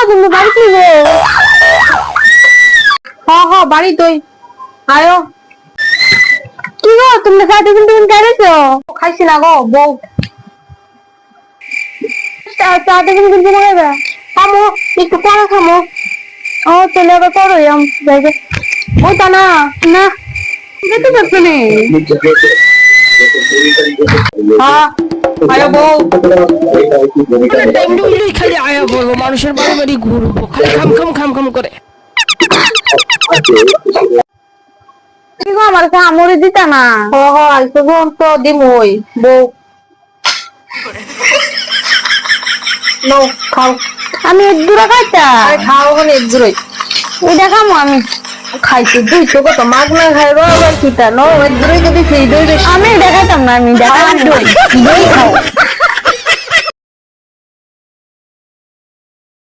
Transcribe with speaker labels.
Speaker 1: তুমি বাড়ি কি গো? বাড়ি তুই আয়ো। কি গো তুমি চা টিফিন টিফিন খাইছো? খাইছি না গো বউ। চা টিফিন কিন্তু খাইবে খামো একটু পরে খামো। ও চলে আবার পরে যাইবে ওইটা না না যেতে পারছো নি। হ্যাঁ আয়ো বউ।
Speaker 2: টাইম হইলেই খালি আয়া পড়বো, মানুষের বাড়ি বাড়ি ঘুরবো, খালি খাম খাম খাম খাম করে।
Speaker 1: কি গো আমার কামড়ে দিতা না? আইসো গো তো দিমই বউ। নো খাও। আমি এক দূরে খাইতা। খাও ওখানে এক দূরে। এটা খামো আমি। খাইছি দুইশো কত মাছ না খাইবো আবার কিটা নো এক দূরে যদি সেই দই আমি এটা খাইতাম না, আমি দেখালাম দই দই খাও।